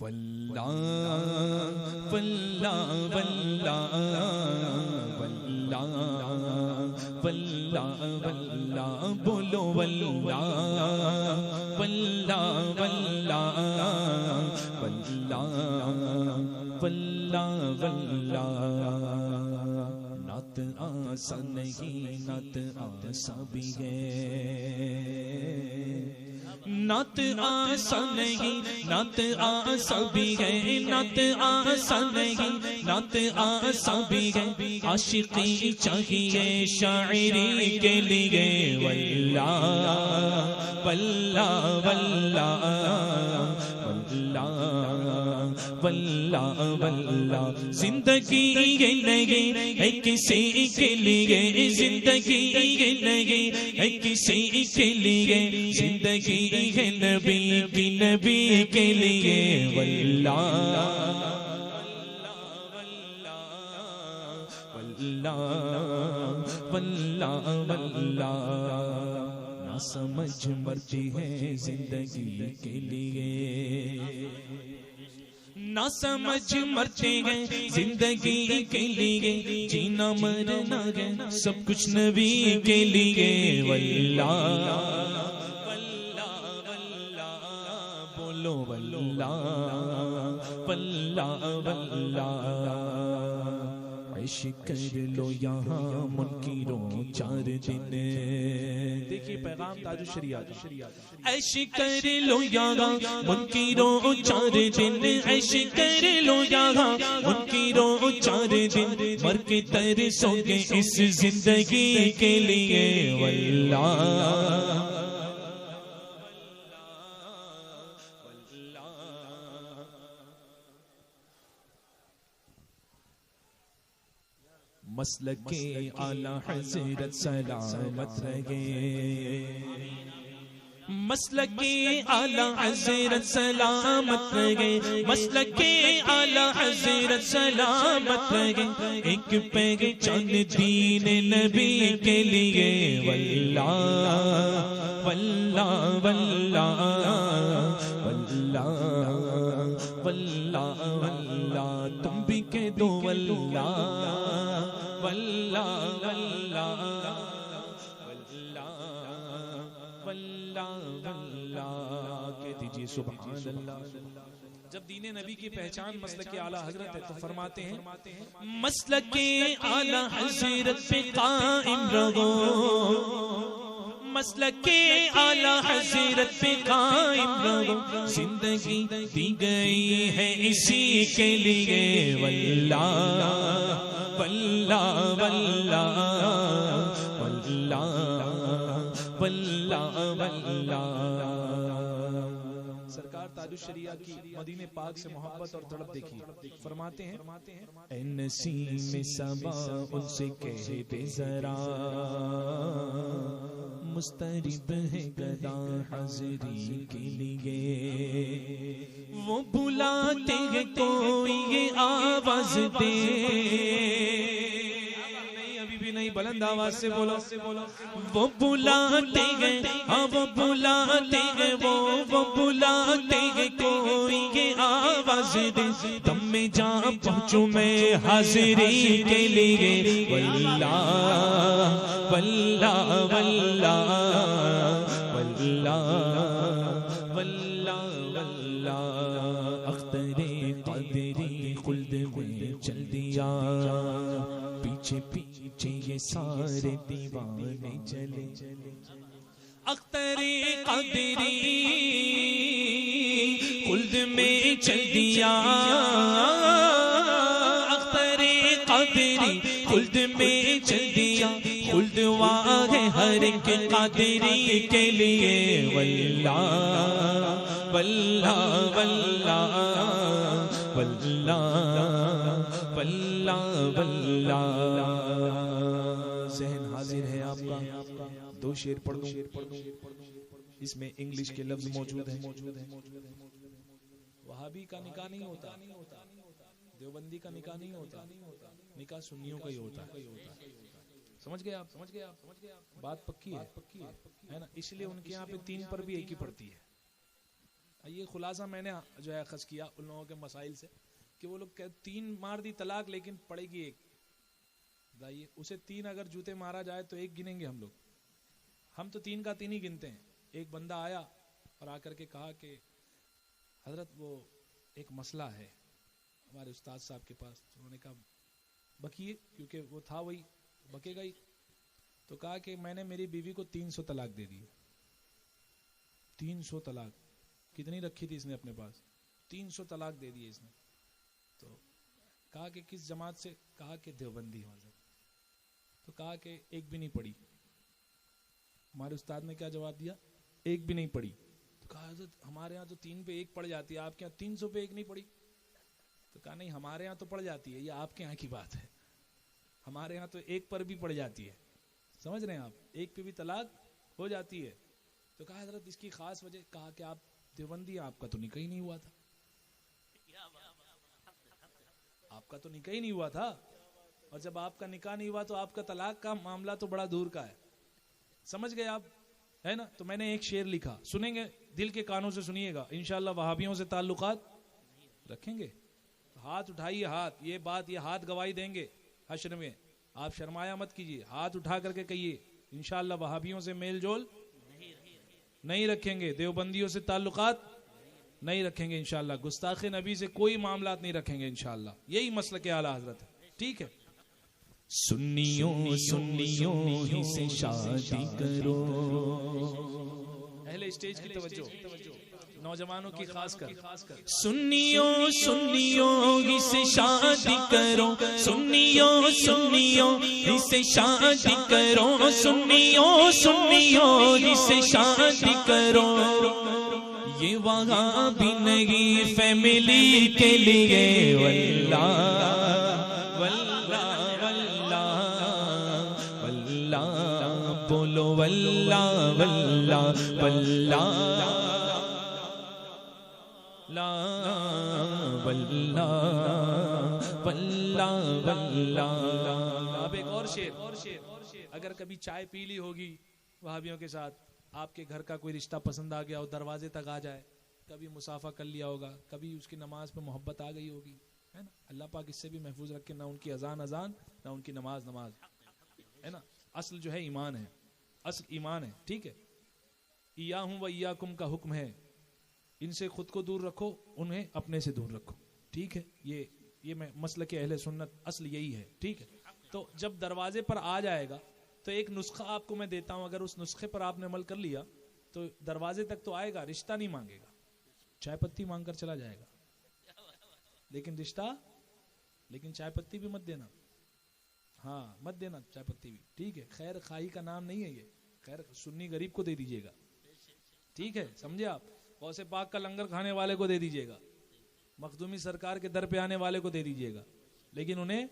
واللہ واللہ واللہ واللہ واللہ واللہ بولو واللہ واللہ واللہ واللہ واللہ واللہ نعت آسان نہیں نعت آسان بھی ہے نعت آسان نہیں نعت آسان بھی ہے نعت آسان نہیں نعت آسان بھی ہے عاشقی چاہیے شاعری کے لیے واللہ واللہ واللہ واللہ واللہ زندگی یہ نہیں ہے کسی کے لیے زندگی یہ نہیں ہے کسی کے لیے زندگی ہے نبی کی نبی کے لیے واللہ واللہ واللہ نہ سمجھ مرتی ہے زندگی کے لیے نہ سمجھ مرتے ہیں زندگی کے لیے جینا مرنا ہے سب کچھ نبی کے لیے واللہ واللہ واللہ بولو واللہ واللہ واللہ عشق کر لو یہاں منکروں 4 دن دیکھیے پیغام تاج الشریعت عشق کر لو یہاں منکروں 4 دن عشق کر لو یہاں منکروں 4 دن مر کے ترسو گے اس زندگی کے لیے واللہ مسلک اعلی حضرت سلامت رہے مسلک اعلی حضرت سلامت رہے مسلک اعلی حضرت سلامت رہے ایک پہچان دین نبی کے لیے واللہ واللہ واللہ واللہ واللہ واللہ تم بھی کہہ دو واللہ واللہ واللہ واللہ واللہ کہہ دیجئے سبحان اللہ جب دین نبی کی پہچان مسلک اعلی حضرت ہے تو فرماتے ہیں مسلک اعلی حضرت پہ قائم رہو مسلک اعلی حضرت پہ قائم رہو زندگی دی گئی ہے اسی کے لیے واللہ واللہ واللہ واللہ واللہ واللہ سرکار تاج الشریعت کی مدینے پاک سے محبت اور تڑپ دیکھی فرماتے ہیں اے نسیم صبا ان سے کہہ دے ذرا مسترب ہے گدا حاضری کے لیے وہ بلاتے ہیں کوئی یہ آواز دے نہیں بلند آواز سے بولو وہ بلاتے ہیں ہاں وہ بلاتے ہیں وہ بلاتے ہیں کوئی یہ آواز دے تم میں جا پہنچوں میں حاضری کے لیے واللہ واللہ واللہ واللہ واللہ واللہ اختر قادری خلد میں چل دیا پیچھے پیچھے یہ سارے دیوانے چلے اختر قادری خلد میں چل دیا اختر قادری خلد میں چل دیا خلد واہ ہر ایک قادری کے لیے واللہ واللہ واللہ واللہ واللہ واللہ ذہن حاضر ہے آپ کا 2 شعر پڑھ دوں اس میں انگلش کے لفظ موجود ہیں وہابی کا نکاح نہیں ہوتا دیوبندی کا نکاح نہیں ہوتا نکاح سنیوں کا ہی ہوتا سمجھ گئے آپ بات پکی ہے نا اس لیے ان کے یہاں پہ 3 پر بھی ایک ہی پڑتی ہے یہ خلاصہ میں نے جو ہے اخذ کیا ان لوگوں کے مسائل سے کہ وہ لوگ 3 مار دی طلاق لیکن پڑے گی 1. بتائیے اسے 3 اگر جوتے مارا جائے تو 1 گنیں گے ہم لوگ. ہم تو 3 کا 3 ہی گنتے ہیں. ایک بندہ آیا اور آ کر کے کہا کہ حضرت وہ ایک مسئلہ ہے ہمارے استاد صاحب کے پاس. انہوں نے کہا بکیے, کیونکہ وہ تھا وہی بکے گا ہی. تو کہا کہ میں نے میری بیوی کو 300 طلاق دے دی. 300 طلاق کتنی رکھی تھی اس نے اپنے پاس؟ 300 طلاق دے دی اس نے. تو کہا کہ کس جماعت سے؟ کہا کہ دیوبندی حضرت. تو کہا کہ 1 بھی نہیں پڑھی. ہمارے استاد نے کیا جواب دیا؟ 1 بھی نہیں پڑھی. تو کہا حضرت ہمارے ہاں تو 3 پہ 1 پڑ جاتی ہے, آپ کے یہاں 300 پہ 1 نہیں پڑھی. تو کہا نہیں ہمارے ہاں تو پڑ جاتی ہے, یہ آپ کے یہاں کی بات ہے. ہمارے ہاں تو 1 پر بھی پڑ جاتی ہے. سمجھ رہے ہیں آپ؟ 1 پہ بھی طلاق ہو جاتی ہے. تو کہا حضرت اس کی خاص وجہ. کہا کہ آپ دیوبندی, آپ کا تو نکاح ہی نہیں ہوا تھا. آپ کا تو نکاح ہی نہیں ہوا تھا, اور جب آپ کا نکاح نہیں ہوا تو آپ کا طلاق کا معاملہ تو بڑا دور کا ہے. سمجھ گئے آپ, ہے نا؟ تو میں نے ایک شعر لکھا, سنیں گے؟ دل کے کانوں سے سنیے گا. انشاءاللہ وہابیوں سے تعلقات رکھیں گے. ہاتھ اٹھائیے, ہاتھ, یہ بات یہ ہاتھ گواہی دیں گے حشر میں. آپ شرمایا مت کیجیے, ہاتھ اٹھا کر کے کہیے انشاءاللہ وہابیوں سے میل جول نہیں رکھیں گے, دیوبندیوں سے تعلقات نہیں رکھیں گے انشاءاللہ, گستاخ نبی سے کوئی معاملات نہیں رکھیں گے انشاءاللہ. یہی مسلک اعلیٰ حضرت ہے. ٹھیک ہے؟ سنیوں ہی سے شادی کرو. اہل اسٹیج کی توجہ, نوجوانوں کی خاص کر. سنیوں ہی سے شادی کرو, سنیوں ہی سے شادی کرو, سنیوں ہی سے شادی کرو. یہ وہاں بھی نہیں فیملی کے لیے. واللہ بولو واللہ واللہ واللہ لا واللہ واللہ واللہ. اب ایک اور شعر. اگر کبھی چائے پی لی ہوگی وہابیوں کے ساتھ, آپ کے گھر کا کوئی رشتہ پسند آ گیا ہو, دروازے تک آ جائے, کبھی مصافحہ کر لیا ہوگا, کبھی اس کی نماز پہ محبت آ گئی ہوگی, ہے نا؟ اللہ پاک اس سے بھی محفوظ رکھے, نہ ان کی اذان نہ ان کی نماز, ہے نا؟ اصل جو ہے ایمان ہے, اصل ایمان ہے. ٹھیک ہے؟ ایاہم و ایاکم کا حکم ہے, ان سے خود کو دور رکھو, انہیں اپنے سے دور رکھو. ٹھیک ہے؟ یہ میں مسلک اہل سنت اصل یہی ہے. ٹھیک ہے؟ تو جب دروازے پر آ جائے گا تو ایک نسخہ آپ کو میں دیتا ہوں, اگر اس نسخے پر آپ نے عمل کر لیا تو دروازے تک تو آئے گا, رشتہ نہیں مانگے گا, چائے پتی مانگ کر چلا جائے گا, لیکن چائے پتی بھی مت دینا. ہاں مت دینا چائے پتی بھی. ٹھیک ہے؟ خیر خواہی کا نام نہیں ہے یہ, خیر سنی غریب کو دے دیجیے گا. ٹھیک ہے؟ سمجھے آپ؟ غوث پاک کا لنگر کھانے والے کو دے دیجیے گا, مخدومی سرکار کے در پہ آنے والے کو دے دیجیے گا. لیکن انہیں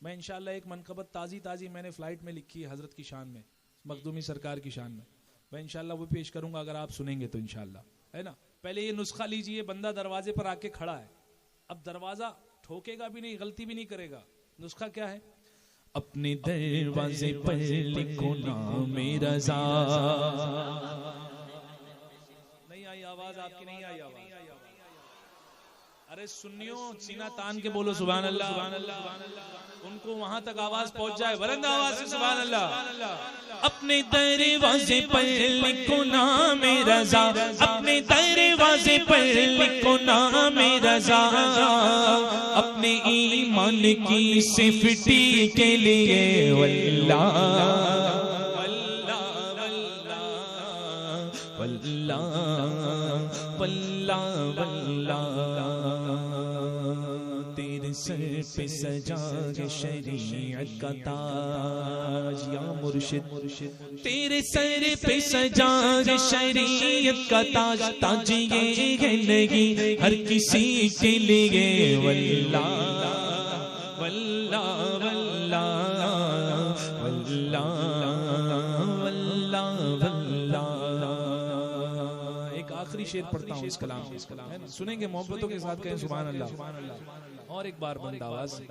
میں انشاءاللہ ایک منقبت تازی میں نے فلائٹ میں لکھی ہے حضرت کی شان میں, مخدومی سرکار کی شان میں انشاءاللہ وہ پیش کروں گا اگر آپ سنیں گے تو انشاءاللہ, ہے نا؟ پہلے یہ نسخہ لیجئے. بندہ دروازے پر آ کے کھڑا ہے, اب دروازہ ٹھوکے گا بھی نہیں, غلطی بھی نہیں کرے گا. نسخہ کیا ہے؟ اپنے دروازے پر لکھو نام رضا. نہیں آئی آواز آپ کی, نہیں آئی آواز. ارے سنیوں سینہ تان کے بولو سبحان اللہ, سبحان اللہ, ان کو وہاں تک آواز پہنچ جائے بلند آواز سے سبحان اللہ. اپنے دروازے پر لکھو نام رضا, اپنے دروازے پر لکھو نام رضا, اپنے ایمان کی سیفٹی کے لیے. واللہ واللہ واللہ واللہ, تیرے سر پہ سجا ہے شریعت کا تاج یا مرشد, تیرے سر پہ سجا ہے شریعت کا تاج, تاج یہ ہے نہیں ہر کسی کے لیے. واللہ واللہ واللہ واللہ واللہ واللہ. ایک آخری شعر پڑھتا ہوں اس کلام, سنیں گے محبتوں کے ساتھ, کہیں سبحان اللہ. اور ایک بار بند آواز,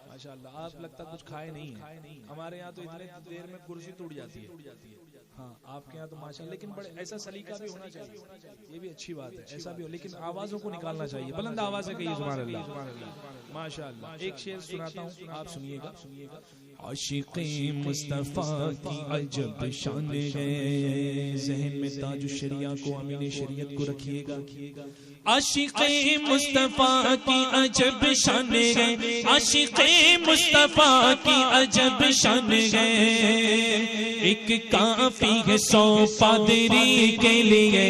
ماشاءاللہ. آپ لگتا کچھ کھائے نہیں ہیں, ہمارے یہاں تو اتنے دیر میں کرسی ٹوٹ جاتی ہے. ہاں آپ کے یہاں تو ماشاءاللہ، لیکن بڑے ایسا سلیقہ بھی ہونا چاہیے، یہ بھی اچھی بات ہے، ایسا بھی ہو، لیکن آوازوں کو نکالنا چاہیے، بلند آواز سے کہیے سبحان اللہ ماشاءاللہ۔ ایک شعر سناتا ہوں، آپ سنیے گا۔ عاشق مصطفیٰ کی عجب شان ہے، ذہن میں تاج الشریعہ کو، امین شریعت کو رکھیے گا۔ عاشق مصطفیٰ کی عجب شان ہے، عاشق مصطفیٰ کی عجب شان ہے، ایک کافی ہے 100 پادری کے لیے،